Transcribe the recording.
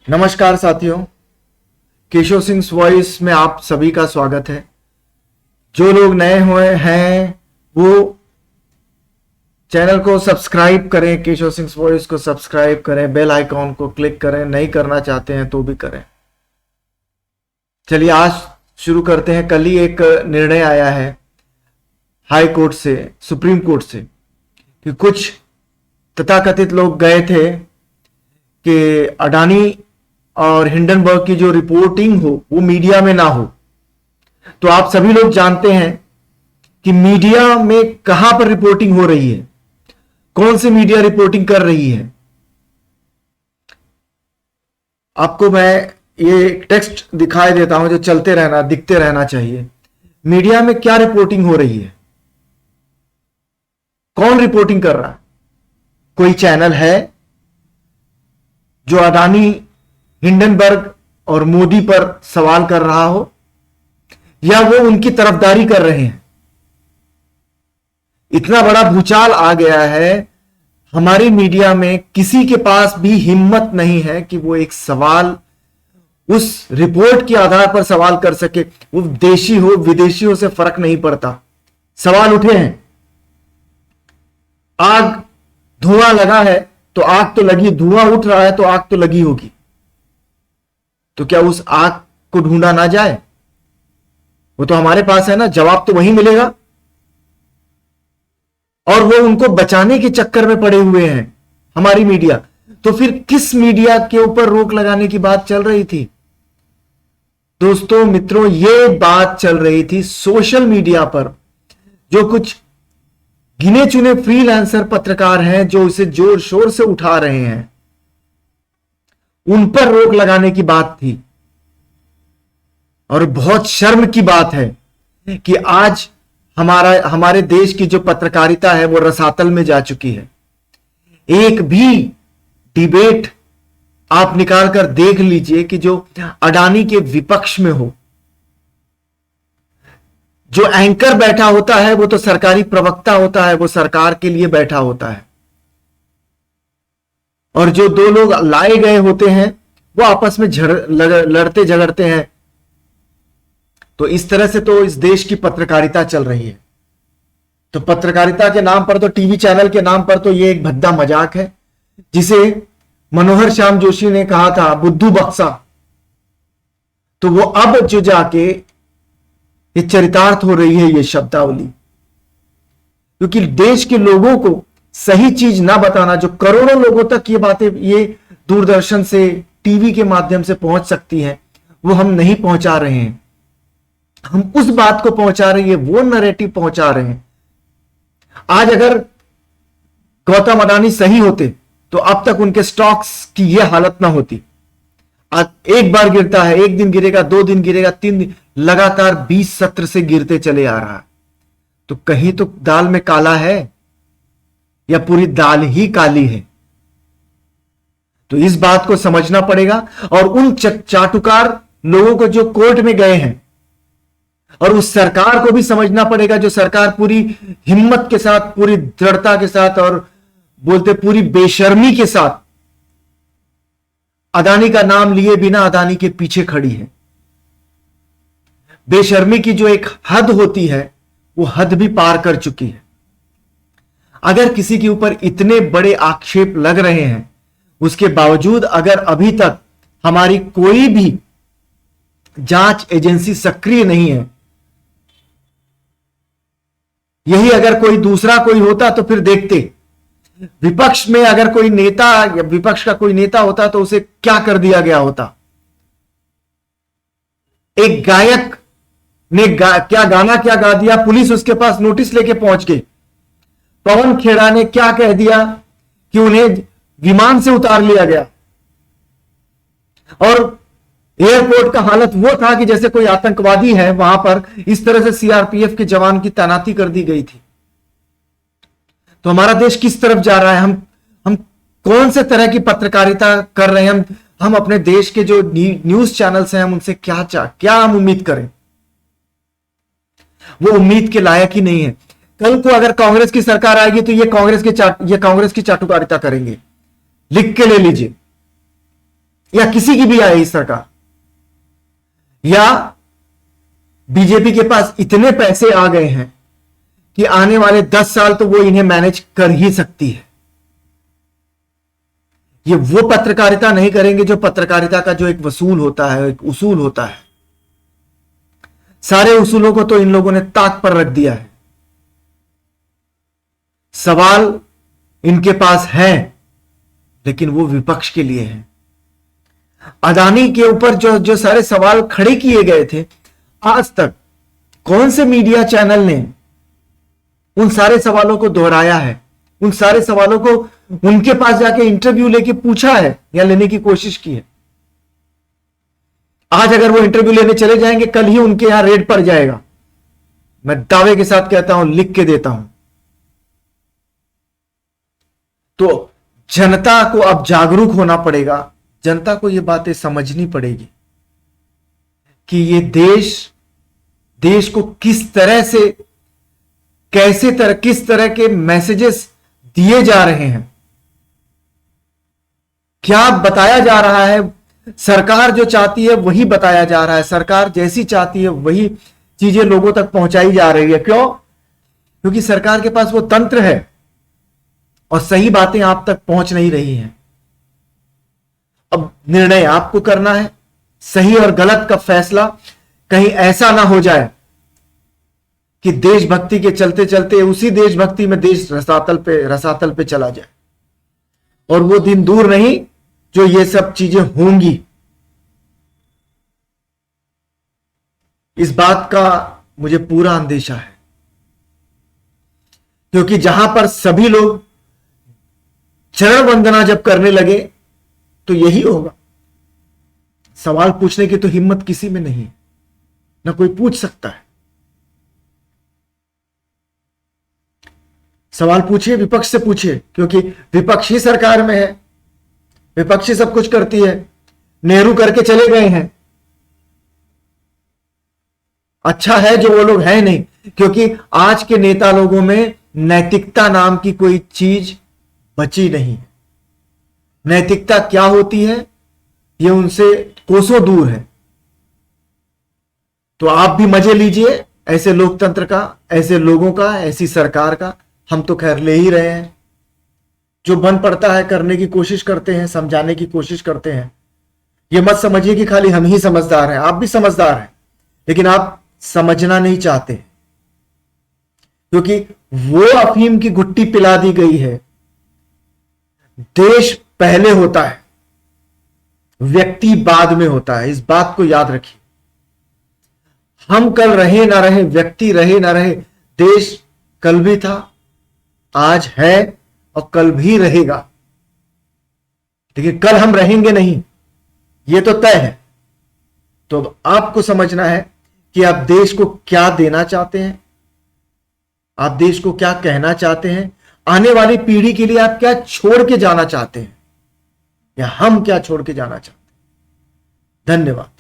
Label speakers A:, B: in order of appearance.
A: नमस्कार साथियों, केशव सिंह वॉइस में आप सभी का स्वागत है। जो लोग नए हुए हैं वो चैनल को सब्सक्राइब करें, केशव सिंह वॉइस को सब्सक्राइब करें, बेल आइकॉन को क्लिक करें। नहीं करना चाहते हैं तो भी करें। चलिए आज शुरू करते हैं। कल ही एक निर्णय आया है हाई कोर्ट से, सुप्रीम कोर्ट से, कि कुछ तथाकथित लोग गए थे कि अडानी और हिंडनबर्ग की जो रिपोर्टिंग हो वो मीडिया में ना हो। तो आप सभी लोग जानते हैं कि मीडिया में कहां पर रिपोर्टिंग हो रही है, कौन सी मीडिया रिपोर्टिंग कर रही है। आपको मैं ये टेक्स्ट दिखाई देता हूं जो चलते रहना, दिखते रहना चाहिए। मीडिया में क्या रिपोर्टिंग हो रही है, कौन रिपोर्टिंग कर रहा है। कोई चैनल है जो अडानी, हिंडनबर्ग और मोदी पर सवाल कर रहा हो, या वो उनकी तरफदारी कर रहे हैं। इतना बड़ा भूचाल आ गया है, हमारी मीडिया में किसी के पास भी हिम्मत नहीं है कि वो एक सवाल उस रिपोर्ट के आधार पर सवाल कर सके। वो देशी हो विदेशी हो से फर्क नहीं पड़ता। सवाल उठे हैं, आग, धुआं लगा है तो आग तो लगी, धुआं उठ रहा है तो आग तो लगी होगी। तो क्या उस आग को ढूंढा ना जाए? वो तो हमारे पास है ना, जवाब तो वही मिलेगा। और वो उनको बचाने के चक्कर में पड़े हुए हैं हमारी मीडिया। तो फिर किस मीडिया के ऊपर रोक लगाने की बात चल रही थी? दोस्तों, मित्रों, ये बात चल रही थी सोशल मीडिया पर। जो कुछ गिने चुने फ्रीलांसर पत्रकार हैं जो इसे जोर शोर से उठा रहे हैं, उन पर रोक लगाने की बात थी। और बहुत शर्म की बात है कि आज हमारे देश की जो पत्रकारिता है वो रसातल में जा चुकी है। एक भी डिबेट आप निकाल कर देख लीजिए कि जो अडानी के विपक्ष में हो। जो एंकर बैठा होता है वो तो सरकारी प्रवक्ता होता है, वो सरकार के लिए बैठा होता है। और जो दो लोग लाए गए होते हैं वो आपस में लड़ते झगड़ते हैं। तो इस तरह से तो इस देश की पत्रकारिता चल रही है। तो पत्रकारिता के नाम पर, तो टीवी चैनल के नाम पर तो ये एक भद्दा मजाक है, जिसे मनोहर श्याम जोशी ने कहा था बुद्धू बक्सा। तो वो अब जो जाके ये चरितार्थ हो रही है ये शब्दावली, क्योंकि देश के लोगों को सही चीज ना बताना, जो करोड़ों लोगों तक ये बातें ये दूरदर्शन से, टीवी के माध्यम से पहुंच सकती हैं, वो हम नहीं पहुंचा रहे हैं। हम उस बात को पहुंचा रहे हैं, वो नैरेटिव पहुंचा रहे हैं। आज अगर गौतम अडानी सही होते तो अब तक उनके स्टॉक्स की यह हालत ना होती। आज एक बार गिरता है, एक दिन गिरेगा, 2 दिन गिरेगा, 3 दिन, लगातार 20 सत्र से गिरते चले आ रहा है। तो कहीं तो दाल में काला है या पूरी दाल ही काली है? तो इस बात को समझना पड़ेगा। और उन चाटुकार लोगों को जो कोर्ट में गए हैं, और उस सरकार को भी समझना पड़ेगा, जो सरकार पूरी हिम्मत के साथ, पूरी दृढ़ता के साथ, और बोलते पूरी बेशर्मी के साथ अदानी का नाम लिए बिना अदानी के पीछे खड़ी है। बेशर्मी की जो एक हद होती है वो हद भी पार कर चुकी है। अगर किसी के ऊपर इतने बड़े आक्षेप लग रहे हैं, उसके बावजूद अगर अभी तक हमारी कोई भी जांच एजेंसी सक्रिय नहीं है, यही अगर कोई दूसरा कोई होता तो फिर देखते। विपक्ष में अगर कोई नेता या विपक्ष का कोई नेता होता तो उसे क्या कर दिया गया होता। एक गायक ने क्या गाना क्या गा दिया, पुलिस उसके पास नोटिस लेके पहुंच गई। पवन खेड़ा ने क्या कह दिया कि उन्हें विमान से उतार लिया गया। और एयरपोर्ट का हालत वो था कि जैसे कोई आतंकवादी है वहां पर, इस तरह से सीआरपीएफ के जवान की तैनाती कर दी गई थी। तो हमारा देश किस तरफ जा रहा है? हम कौन से तरह की पत्रकारिता कर रहे हैं? हम अपने देश के जो न्यूज चैनल्स हैं, हम उनसे क्या हम उम्मीद करें? वो उम्मीद के लायक ही नहीं है। कल को अगर कांग्रेस की सरकार आएगी तो ये कांग्रेस की चाटुकारिता करेंगे। लिख के ले लीजिए, या किसी की भी आएगी सरकार, या बीजेपी के पास इतने पैसे आ गए हैं कि आने वाले 10 साल तो वो इन्हें मैनेज कर ही सकती है। ये वो पत्रकारिता नहीं करेंगे जो पत्रकारिता का जो एक वसूल होता है, एक उसूल होता है। सारे उसूलों को तो इन लोगों ने ताक पर रख दिया है। सवाल इनके पास है, लेकिन वो विपक्ष के लिए है। अदानी के ऊपर जो जो सारे सवाल खड़े किए गए थे, आज तक कौन से मीडिया चैनल ने उन सारे सवालों को दोहराया है, उन सारे सवालों को उनके पास जाके इंटरव्यू लेके पूछा है या लेने की कोशिश की है? आज अगर वो इंटरव्यू लेने चले जाएंगे, कल ही उनके यहां रेड पड़ जाएगा। मैं दावे के साथ कहता हूं, लिख के देता हूं। तो जनता को अब जागरूक होना पड़ेगा, जनता को ये बातें समझनी पड़ेगी कि ये देश को किस तरह से, किस तरह के मैसेजेस दिए जा रहे हैं, क्या बताया जा रहा है। सरकार जो चाहती है वही बताया जा रहा है, सरकार जैसी चाहती है वही चीजें लोगों तक पहुंचाई जा रही है। क्यों? क्योंकि सरकार के पास वो तंत्र है और सही बातें आप तक पहुंच नहीं रही हैं। अब निर्णय आपको करना है, सही और गलत का फैसला। कहीं ऐसा ना हो जाए कि देशभक्ति के चलते चलते उसी देशभक्ति में देश रसातल पे चला जाए। और वो दिन दूर नहीं जो ये सब चीजें होंगी। इस बात का मुझे पूरा अंदेशा है, क्योंकि जहां पर सभी लोग चरण वंदना जब करने लगे तो यही होगा। सवाल पूछने की तो हिम्मत किसी में नहीं, ना कोई पूछ सकता है। सवाल पूछिए, विपक्ष से पूछिए, क्योंकि विपक्ष ही सरकार में है, विपक्ष ही सब कुछ करती है। नेहरू करके चले गए हैं, अच्छा है जो वो लोग हैं नहीं, क्योंकि आज के नेता लोगों में नैतिकता नाम की कोई चीज बची नहीं। नैतिकता क्या होती है ये उनसे कोसों दूर है। तो आप भी मजे लीजिए ऐसे लोकतंत्र का, ऐसे लोगों का, ऐसी सरकार का। हम तो खैर ले ही रहे हैं, जो बन पड़ता है करने की कोशिश करते हैं, समझाने की कोशिश करते हैं। ये मत समझिए कि खाली हम ही समझदार हैं, आप भी समझदार हैं, लेकिन आप समझना नहीं चाहते, क्योंकि वो अफीम की गुट्टी पिला दी गई है। देश पहले होता है, व्यक्ति बाद में होता है। इस बात को याद रखिए। हम कल रहे ना रहे, व्यक्ति रहे ना रहे, देश कल भी था, आज है और कल भी रहेगा, लेकिन कल हम रहेंगे नहीं, ये तो तय है। तो आपको समझना है कि आप देश को क्या देना चाहते हैं, आप देश को क्या कहना चाहते हैं, आने वाली पीढ़ी के लिए आप क्या छोड़ के जाना चाहते हैं, या हम क्या छोड़ के जाना चाहते हैं। धन्यवाद।